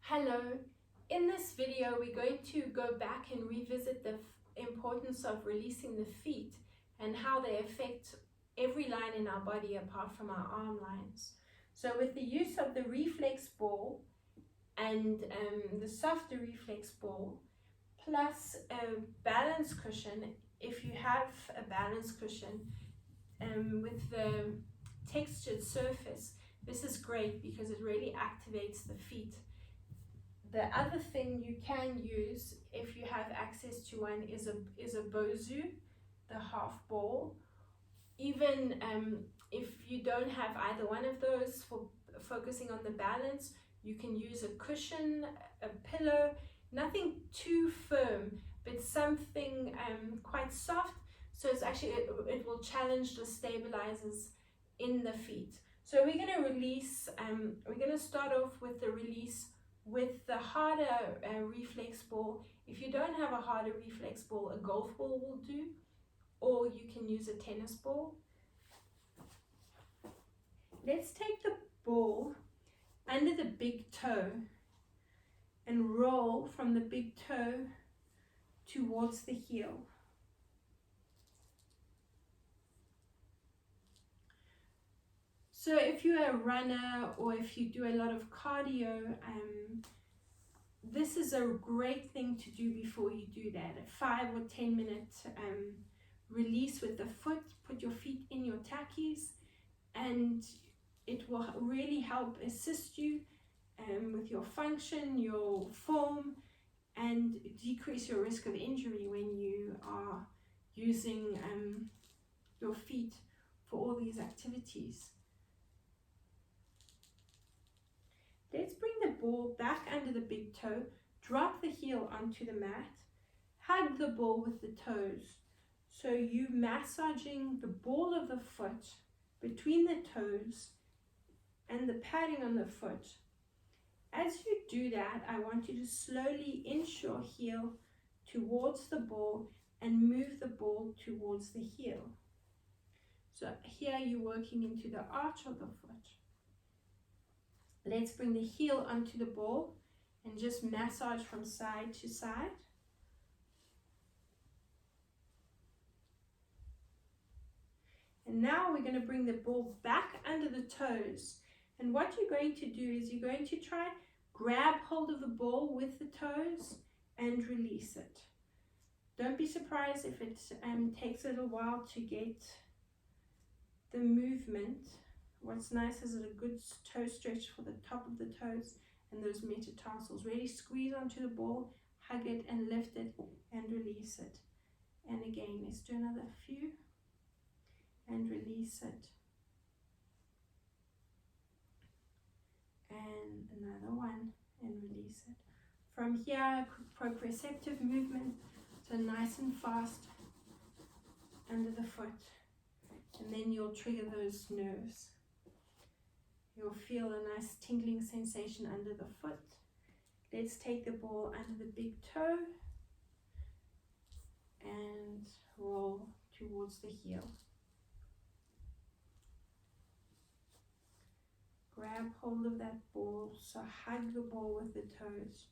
Hello, in this video we're going to go back and revisit the importance of releasing the feet and how they affect every line in our body apart from our arm lines. So with the use of the reflex ball and the softer reflex ball plus a balance cushion, if you have a balance cushion with the textured surface, this is great because it really activates the feet. The other thing you can use if you have access to one is a Bosu, the half ball. Even if you don't have either one of those for focusing on the balance, you can use a cushion, a pillow, nothing too firm, but something quite soft, so it's actually it will challenge the stabilizers in the feet. So we're going to release, we're going to start off with the release with the harder reflex ball. If you don't have a harder reflex ball, a golf ball will do, or you can use a tennis ball. Let's take the ball under the big toe and roll from the big toe towards the heel. So if you're a runner or if you do a lot of cardio, this is a great thing to do before you do that. A 5 or 10 minute release with the foot. Put your feet in your tackies and it will really help assist you with your function, your form, and decrease your risk of injury when you are using your feet for all these activities. Let's bring the ball back under the big toe, drop the heel onto the mat, hug the ball with the toes. So you massaging the ball of the foot between the toes and the padding on the foot. As you do that, I want you to slowly inch your heel towards the ball and move the ball towards the heel. So here you're working into the arch of the foot. Let's bring the heel onto the ball and just massage from side to side. And now we're going to bring the ball back under the toes. And what you're going to do is you're going to try grab hold of the ball with the toes and release it. Don't be surprised if it takes a little while to get the movement. What's nice is a good toe stretch for the top of the toes and those metatarsals. Really squeeze onto the ball, hug it and lift it and release it. And again, let's do another few and release it. And another one and release it. From here, proprioceptive movement, so nice and fast under the foot. And then you'll trigger those nerves. You'll feel a nice tingling sensation under the foot. Let's take the ball under the big toe and roll towards the heel. Grab hold of that ball, so hug the ball with the toes.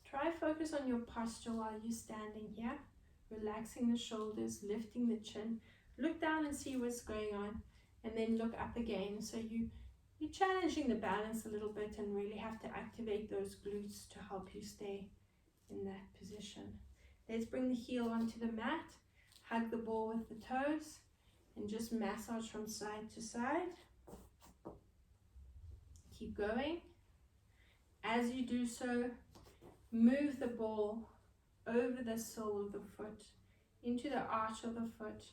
Try focus on your posture while you're standing here, relaxing the shoulders, lifting the chin. Look down and see what's going on, and then look up again. So you're challenging the balance a little bit and really have to activate those glutes to help you stay in that position. Let's bring the heel onto the mat, hug the ball with the toes, and just massage from side to side. Keep going. As you do so, move the ball over the sole of the foot, into the arch of the foot,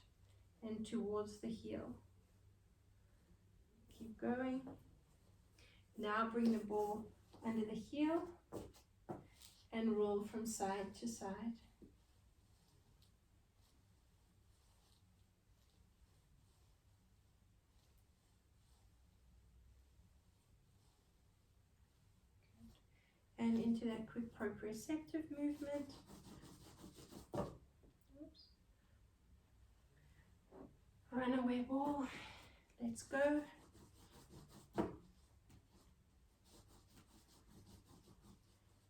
and towards the heel. Keep going. Now bring the ball under the heel and roll from side to side. And into that quick proprioceptive movement. Oops. Runaway ball. Let's go.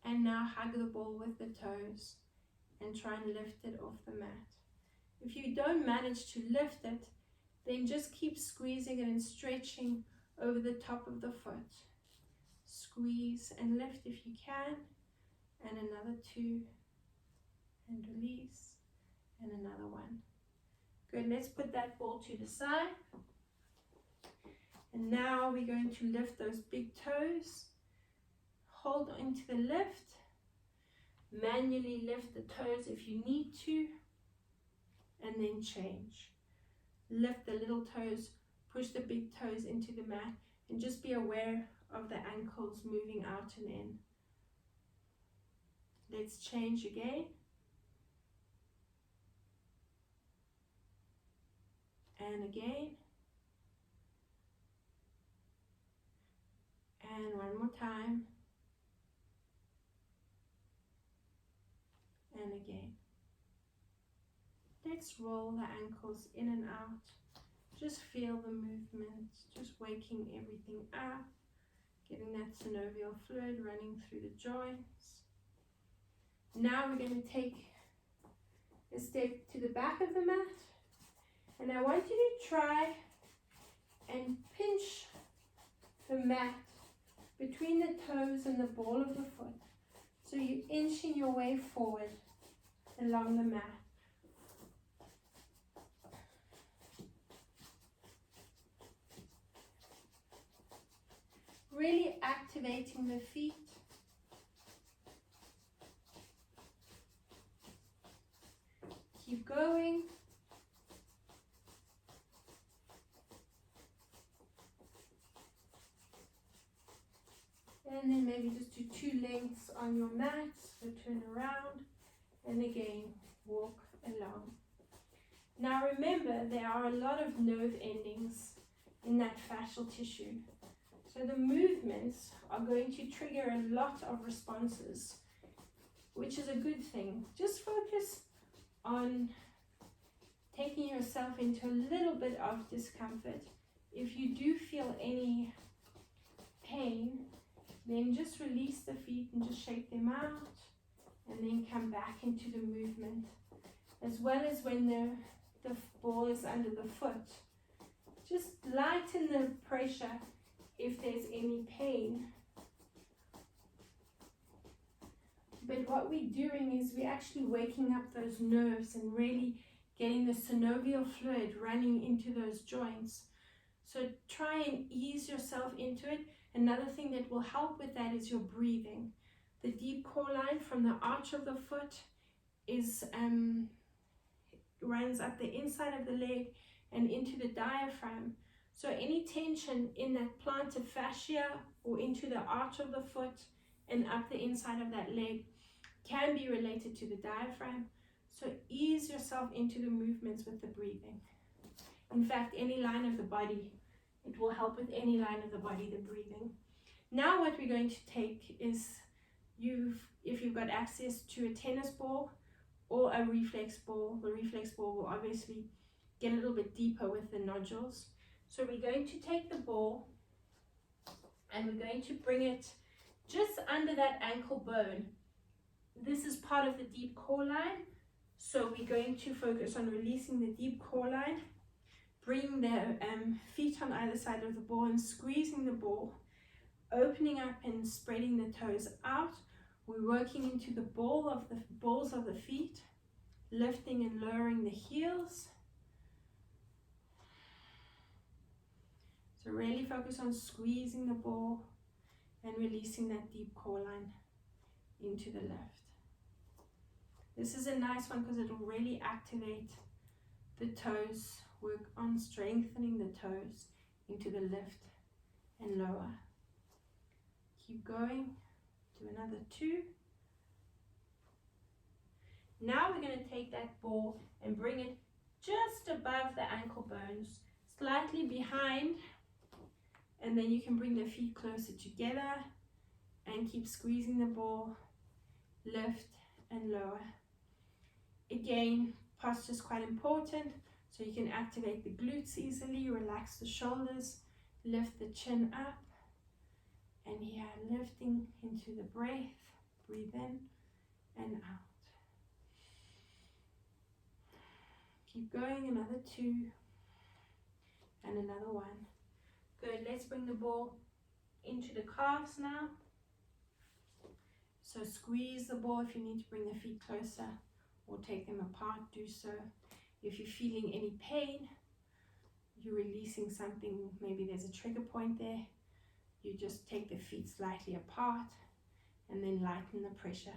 And now hug the ball with the toes and try and lift it off the mat. If you don't manage to lift it, then just keep squeezing it and stretching over the top of the foot. Squeeze and lift if you can, and another 2, and release, and another 1. Good, let's put that ball to the side. And now we're going to lift those big toes. Hold on to the lift. Manually lift the toes if you need to, and then change. Lift the little toes, push the big toes into the mat, and just be aware of the ankles moving out and in. Let's change again. And again. And one more time. And again. Let's roll the ankles in and out. Just feel the movement, just waking everything up, getting that synovial fluid running through the joints. Now we're going to take a step to the back of the mat, and I want you to try and pinch the mat between the toes and the ball of the foot. So you're inching your way forward along the mat. Really activating the feet. Keep going. And then maybe just do 2 lengths on your mat. So turn around and again walk along. Now remember, there are a lot of nerve endings in that fascial tissue. So the movements are going to trigger a lot of responses, which is a good thing. Just focus on taking yourself into a little bit of discomfort. If you do feel any pain, then just release the feet and just shake them out, and then come back into the movement. As well as when the ball is under the foot, just lighten the pressure if there's any pain. But what we're doing is we're actually waking up those nerves and really getting the synovial fluid running into those joints. So try and ease yourself into it. Another thing that will help with that is your breathing. The deep core line from the arch of the foot is runs up the inside of the leg and into the diaphragm. So any tension in that plantar fascia or into the arch of the foot and up the inside of that leg can be related to the diaphragm. So ease yourself into the movements with the breathing. In fact, any line of the body, it will help with any line of the body, the breathing. Now what we're going to take is, if you've got access to a tennis ball or a reflex ball, the reflex ball will obviously get a little bit deeper with the nodules. So we're going to take the ball and we're going to bring it just under that ankle bone. This is part of the deep core line. So we're going to focus on releasing the deep core line, bringing the feet on either side of the ball and squeezing the ball, opening up and spreading the toes out. We're working into the balls of the feet, lifting and lowering the heels. So really focus on squeezing the ball and releasing that deep core line into the left. This is a nice one because it will really activate the toes, work on strengthening the toes into the lift and lower. Keep going, do another 2. Now we're going to take that ball and bring it just above the ankle bones, slightly behind, and then you can bring the feet closer together and keep squeezing the ball, lift and lower. Again, posture is quite important, so you can activate the glutes easily, relax the shoulders, lift the chin up, and here lifting into the breath, Breathe in and out. Keep going, another 2 and another 1. Good, let's bring the ball into the calves now. So squeeze the ball. If you need to bring the feet closer or take them apart, do so. If you're feeling any pain, you're releasing something, maybe there's a trigger point there, you just take the feet slightly apart and then lighten the pressure.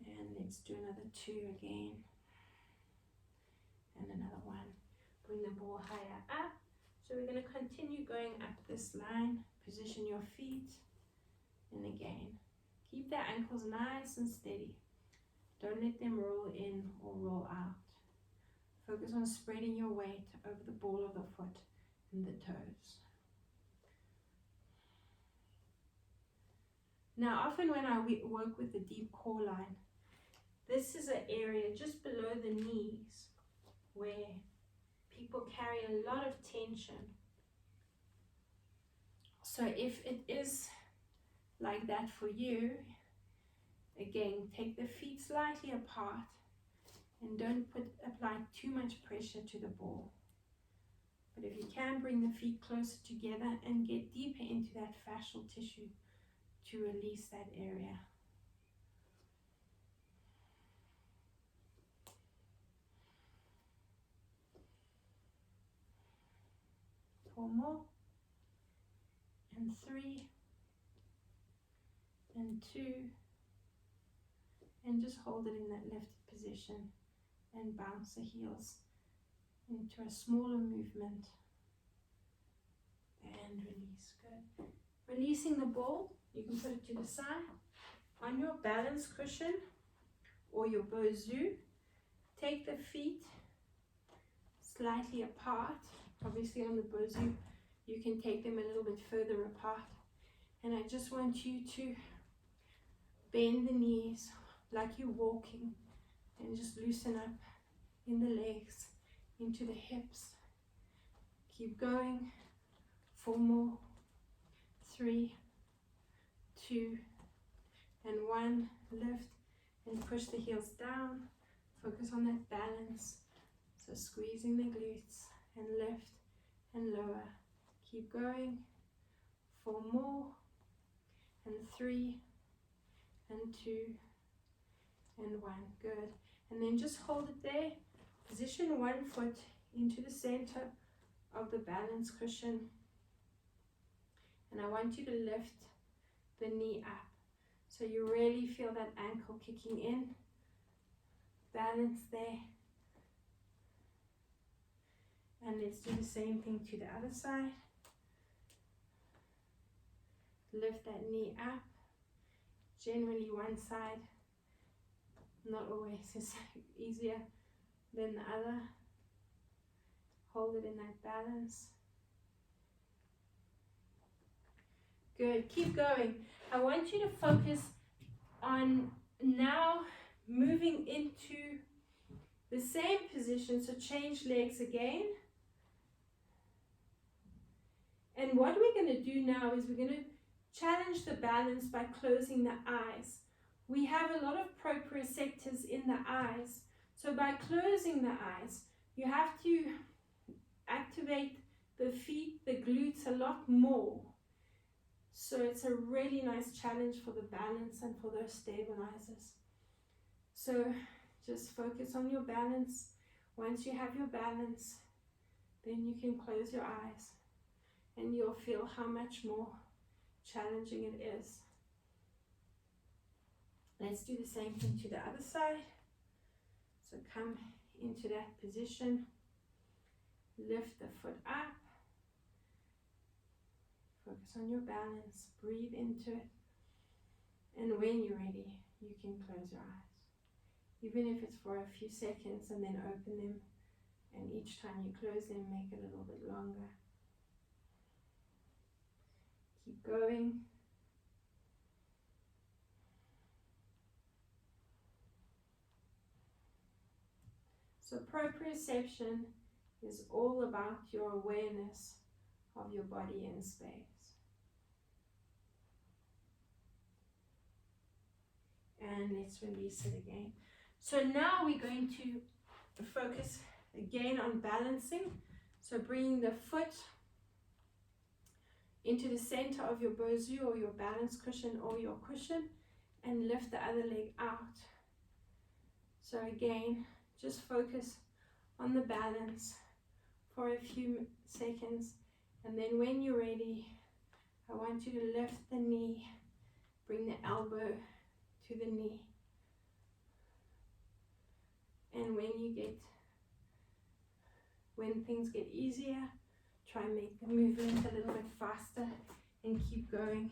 And let's do another 2 again. And another 1. Bring the ball higher up. So we're going to continue going up this line. Position your feet. And again, keep the ankles nice and steady. Don't let them roll in or roll out. Focus on spreading your weight over the ball of the foot and the toes. Now, often when I work with the deep core line, this is an area just below the knees where people carry a lot of tension. So if it is like that for you, again, take the feet slightly apart and don't apply too much pressure to the ball. But if you can, bring the feet closer together and get deeper into that fascial tissue to release that area. Four more, and 3, and 2, and just hold it in that lifted position and bounce the heels into a smaller movement and release. Good. Releasing the ball, you can put it to the side on your balance cushion or your Bosu. Take the feet slightly apart. Obviously on the Bosu you can take them a little bit further apart, and I just want you to bend the knees like you're walking and just loosen up in the legs, into the hips. Keep going. 4 more, 3, 2 and 1. Lift and push the heels down. Focus on that balance. So squeezing the glutes and lift and lower. Keep going. 4 more, and 3 and 2 and 1. Good. And then just hold it there. Position one foot into the center of the balance cushion, and I want you to lift the knee up so you really feel that ankle kicking in. Balance there. And let's do the same thing to the other side. Lift that knee up. Generally one side, not always, is easier than the other. Hold it in that balance. Good, keep going. I want you to focus on now moving into the same position, so change legs again. And what we're going to do now is we're going to challenge the balance by closing the eyes. We have a lot of proprioceptors in the eyes, so by closing the eyes, you have to activate the feet, the glutes a lot more. So it's a really nice challenge for the balance and for those stabilizers. So just focus on your balance. Once you have your balance, then you can close your eyes and you'll feel how much more challenging it is. Let's do the same thing to the other side. So come into that position. Lift the foot up. Focus on your balance. Breathe into it. And when you're ready, you can close your eyes. Even if it's for a few seconds, and then open them. And each time you close them, make it a little bit longer. Keep going. So proprioception is all about your awareness of your body in space. And let's release it again. So now we're going to focus again on balancing. So bringing the foot into the center of your Bosu or your balance cushion or your cushion, and lift the other leg out. So again, just focus on the balance for a few seconds, and then when you're ready, I want you to lift the knee, bring the elbow to the knee, and when things get easier, try and make the movement a little bit faster and keep going.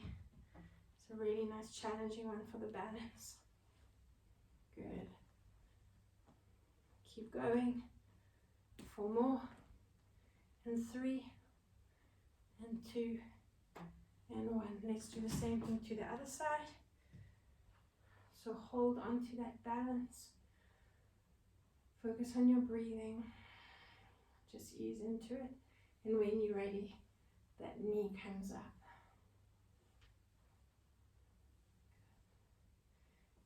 It's a really nice challenging one for the balance. Good. Keep going. 4 more, and 3, and 2, and 1. Let's do the same thing to the other side. So hold on to that balance. Focus on your breathing. Just ease into it. And when you're ready, that knee comes up.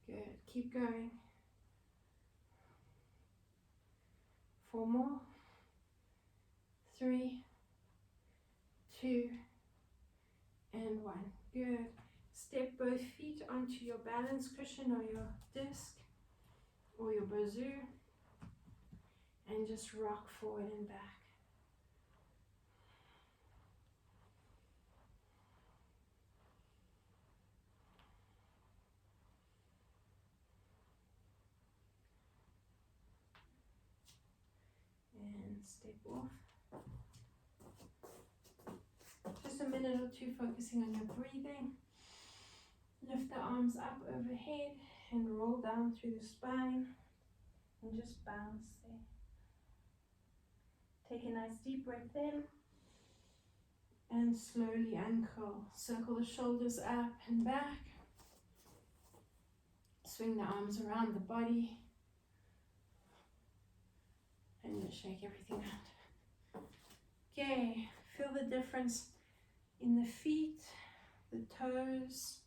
Good. Keep going. 4 more. 3, 2, and 1. Good. Step both feet onto your balance cushion or your disc or your Bosu, and just rock forward and back. And step off. Just a minute or two focusing on your breathing. Lift the arms up overhead and roll down through the spine and just bounce there. Take a nice deep breath in and slowly uncurl. Circle the shoulders up and back. Swing the arms around the body and just shake everything out. Okay, feel the difference in the feet, the toes.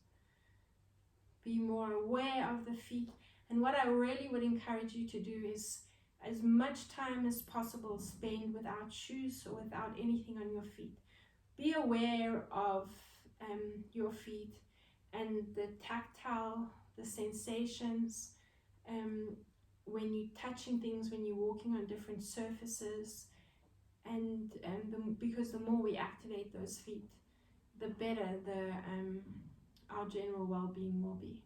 Be more aware of the feet. And what I really would encourage you to do is, as much time as possible, spend without shoes or without anything on your feet. Be aware of your feet and the tactile, the sensations, when you're touching things, when you're walking on different surfaces, and because the more we activate those feet, the better our general well-being will be.